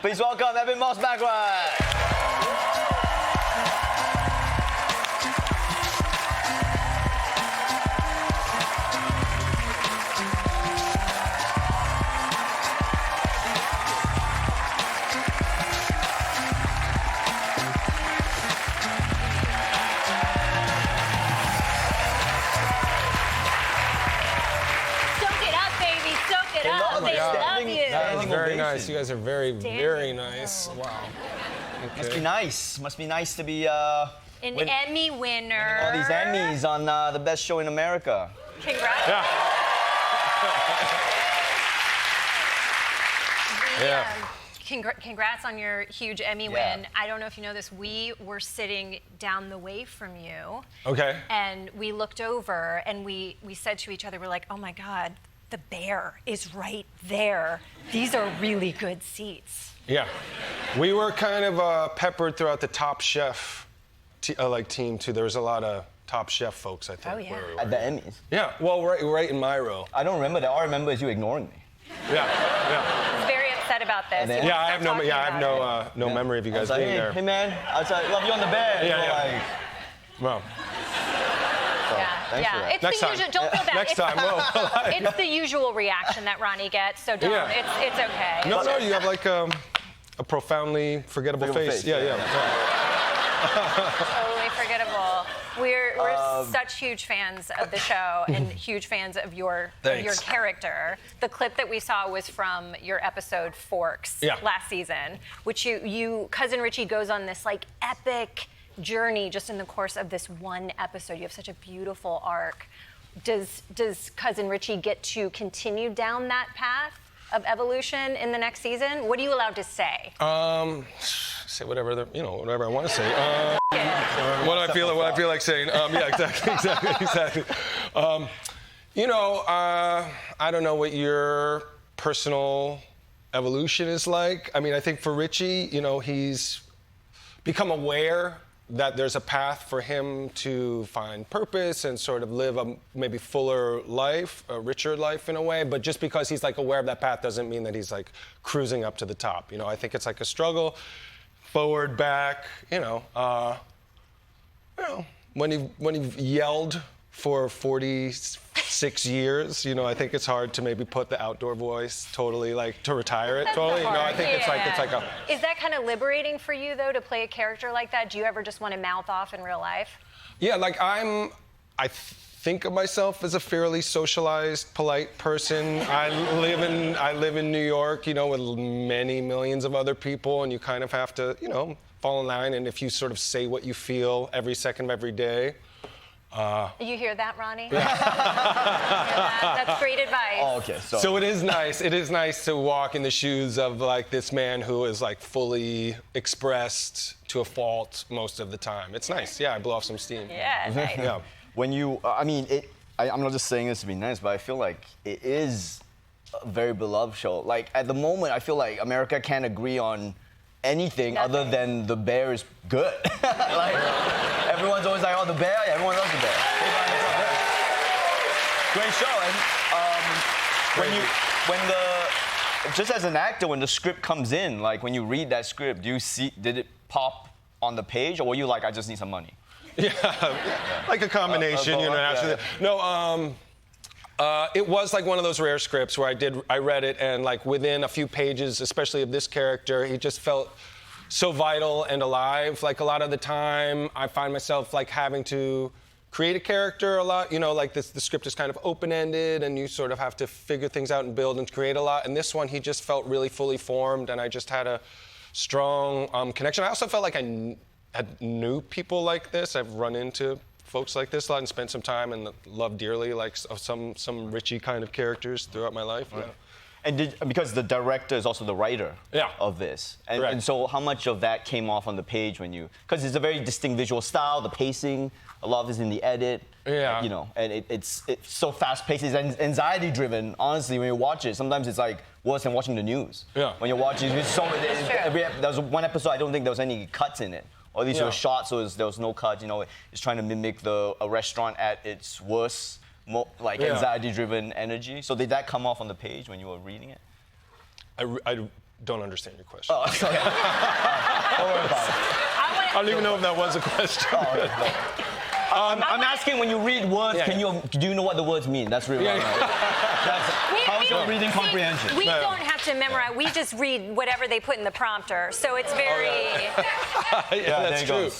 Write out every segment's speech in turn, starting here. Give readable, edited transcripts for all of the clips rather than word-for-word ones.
Please welcome Evan Moss Baccarat. They love you. That was very ovation. nice. You guys are very, very nice. Wow. Okay. Must be nice. Must be nice to be An win- Emmy winner. all these Emmys on the best show in America. Congrats. Yeah. Yeah. Congrats on your huge Emmy win. I don't know if you know this. We were sitting down the way from you. Okay. And we looked over and we said to each other, we're like, oh my God, the bear is right there. These are really good seats. Yeah. We were kind of peppered throughout the Top Chef team too. There was a lot of Top Chef folks, I think. Oh, yeah. At the Emmys. Yeah. Well, right in my row. I don't remember that. All I remember is you ignoring me. Yeah. Yeah. He's very upset about this. And then- He Yeah. won't I have stop no. talking Yeah. I have about no memory of you I was guys like, being hey, there. hey man, I was like, love you on the bed. Yeah, You were yeah. like, Well. thanks for that. It's Next the time. usual. Don't feel bad. Next time. Well, It's the usual reaction that Ronnie gets. So don't. Yeah. It's okay. no. You have like a profoundly forgettable face. Yeah. Totally forgettable. We're such huge fans of the show and huge fans of your character. The clip that we saw was from your episode Forks last season, which you Cousin Richie goes on this like epic journey just in the course of this one episode. You have such a beautiful arc. Does Cousin Richie get to continue down that path of evolution in the next season? What are you allowed to say? Say whatever whatever I want to say. What I feel like saying. Yeah, exactly. I don't know what your personal evolution is like. I mean, I think for Richie, he's become aware that there's a path for him to find purpose and sort of live a maybe fuller life, a richer life in a way. But just because he's like aware of that path doesn't mean that he's like cruising up to the top. I think it's like a struggle, forward, back. When you've yelled for 46 years, I think it's hard to maybe put the outdoor voice totally to retire it totally. I think it's like a. Is that kind of liberating for you though to play a character like that? Do you ever just want to mouth off in real life? Yeah, I think of myself as a fairly socialized, polite person. I live in New York, with many millions of other people, and you kind of have to, fall in line. And if you sort of say what you feel every second of every day. You hear that, Ronnie? That's great advice. Oh, okay. So it is nice. It is nice to walk in the shoes of this man who is fully expressed to a fault most of the time. It's nice. Yeah, I blow off some steam. Yeah, nice. Yeah. When you, I'm not just saying this to be nice, but I feel like it is a very beloved show. Like at the moment, I feel like America can't agree on anything other than the bear is good. Everyone's always like, oh, the bear. Yeah, everyone loves the bear. Great show. And just as an actor, when the script comes in, when you read that script, did it pop on the page, or were you like, I just need some money? Yeah, like a combination, naturally. No, it was one of those rare scripts where I read it, and within a few pages, especially of this character, he just felt so vital and alive. A lot of the time, I find myself having to create a character a lot. The script is kind of open-ended, and you sort of have to figure things out and build and create a lot. And this one, he just felt really fully formed, and I just had a strong connection. I also felt like I knew people like this. I've run into folks like this a lot and spent some time and loved dearly some Richie kind of characters throughout my life. Right. And because the director is also the writer of this. And so how much of that came off on the page because it's a very distinct visual style, the pacing, a lot of it's in the edit. Yeah. And it's so fast-paced, it's anxiety-driven. Honestly, when you watch it, sometimes it's worse than watching the news. Yeah. When you're watching, there was one episode, I don't think there was any cuts in it. Or at least it was shot, so there was no cuts. It's trying to mimic a restaurant at its worst, anxiety-driven energy. So did that come off on the page when you were reading it? I don't understand your question. Oh, sorry. Don't worry about it. I don't even know if that was a question. I'm asking, when you read words, do you know what the words mean? That's really what how's your reading comprehension? We don't have to memorize. We just read whatever they put in the prompter. So it's very... That's true.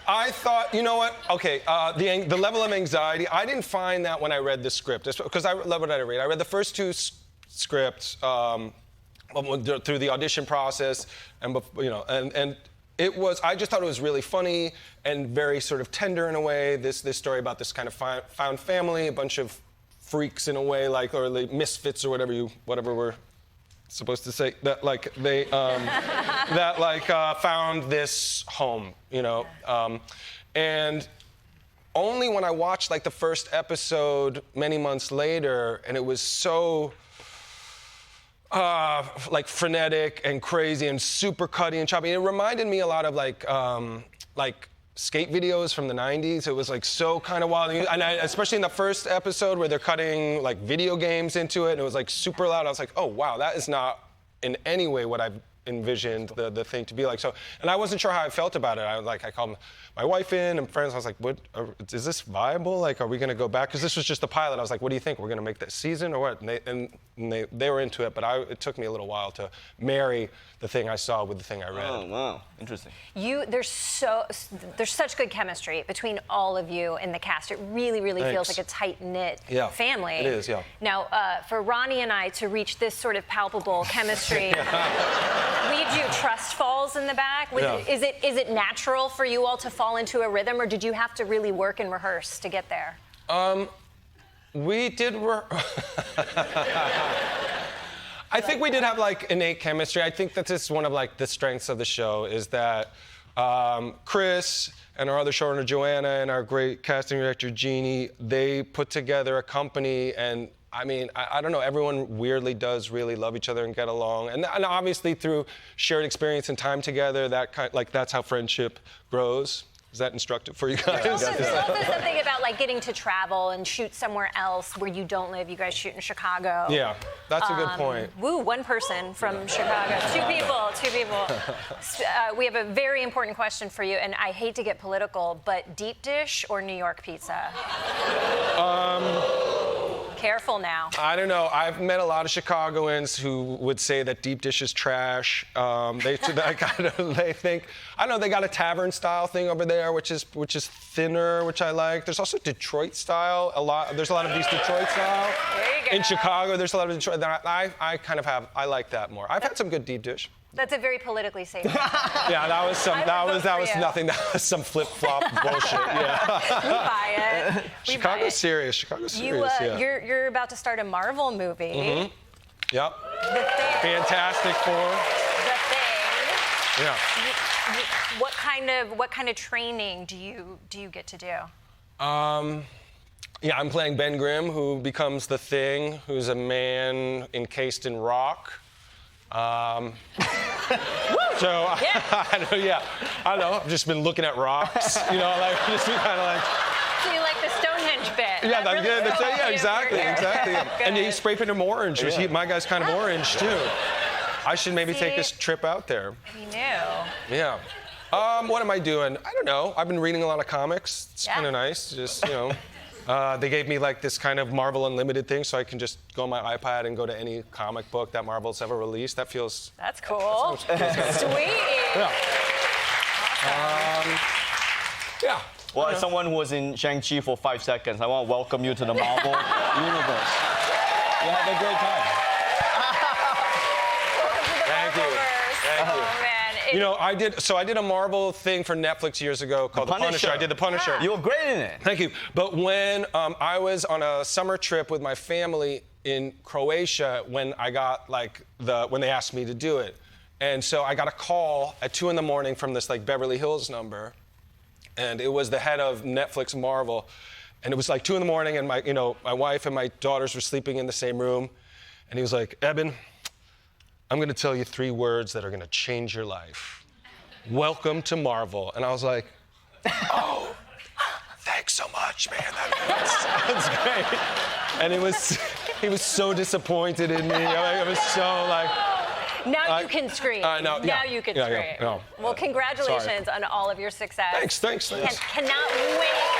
I thought, you know what? Okay, the level of anxiety, I didn't find that when I read the script. Because I love what I read. I read the first 2 scripts through the audition process, and it was, I just thought it was really funny and very sort of tender in a way. This story about this kind of found family, a bunch of freaks in a way, like, or the misfits or whatever we're supposed to say, that like they found this home, and only when I watched like the first episode many months later, and it was so like frenetic and crazy and super cutty and choppy. It reminded me a lot of like skate videos from the 90s. It was like so kind of wild. And especially in the first episode where they're cutting like video games into it and it was like super loud. I was like, oh wow, that is not in any way what I've envisioned the thing to be like. So, and I wasn't sure how I felt about it. I called my wife in and friends. I was like, "What? Is this viable? Like, are we going to go back?" Because this was just the pilot. I was like, "What do you think? We're going to make that season or what?" And they were into it, but it took me a little while to marry the thing I saw with the thing I read. Oh wow, interesting. There's such good chemistry between all of you in the cast. It really, really feels like a tight-knit family. It is, yeah. Now, for Ronnie and I to reach this sort of palpable chemistry, we do trust falls in the back. Is it natural for you all to fall into a rhythm, or did you have to really work and rehearse to get there? We did I think we did have like innate chemistry. I think that this is one of like the strengths of the show is that Chris and our other showrunner Joanna and our great casting director Jeannie, they put together a company, and I mean, I don't know, everyone weirdly does really love each other and get along. And obviously through shared experience and time together, that's how friendship grows. Is that instructive for you guys? There's also something about like getting to travel and shoot somewhere else where you don't live. You guys shoot in Chicago. Yeah, that's a good point. Woo, one person from Chicago. Two people. We have a very important question for you, and I hate to get political, but deep dish or New York pizza? Careful now. I don't know. I've met a lot of Chicagoans who would say that deep dish is trash. They think, I don't know, they got a tavern style thing over there, which is thinner, which I like. There's also Detroit style. There's a lot of these Detroit style. There you go. In Chicago, there's a lot of Detroit. I like that more. I've had some good deep dish. That's a very politically safe. Yeah, that was nothing. That was some flip-flop bullshit. Yeah. We buy it. Chicago's serious. You're about to start a Marvel movie. Mm-hmm. Yep. The Thing. Fantastic Four. The Thing. Yeah. What kind of training do you get to do? Yeah, I'm playing Ben Grimm, who becomes the Thing, who's a man encased in rock. I don't know. I've just been looking at rocks, just been kind of like. So you like the Stonehenge bit? Yeah, exactly. And he spray painted him orange. Yeah. My guy's kind of orange too. I should maybe take this trip out there. He knew. Yeah. What am I doing? I don't know. I've been reading a lot of comics. It's kind of nice. Just they gave me like this kind of Marvel Unlimited thing, so I can just go on my iPad and go to any comic book that Marvel's ever released. That feels. That's cool. Sweet. Yeah. Awesome. Yeah. Well, as someone who was in Shang-Chi for 5 seconds, I want to welcome you to the Marvel universe. You have a great time. Thank you. Oh, man. I did a Marvel thing for Netflix years ago called The Punisher. I did The Punisher. Yeah. You were great in it. Thank you. But when I was on a summer trip with my family in Croatia, when I got when they asked me to do it, and so I got a call at 2 a.m. from this like Beverly Hills number, and it was the head of Netflix Marvel, and it was like 2 a.m. and my wife and my daughters were sleeping in the same room, and he was like, Eben, I'm going to tell you 3 words that are going to change your life. Welcome to Marvel. And I was like, oh, thanks so much, man. That sounds great. And he was so disappointed in me. I was so like, Now you can scream. Now you can scream. No. Well, congratulations on all of your success. Thanks. Cannot wait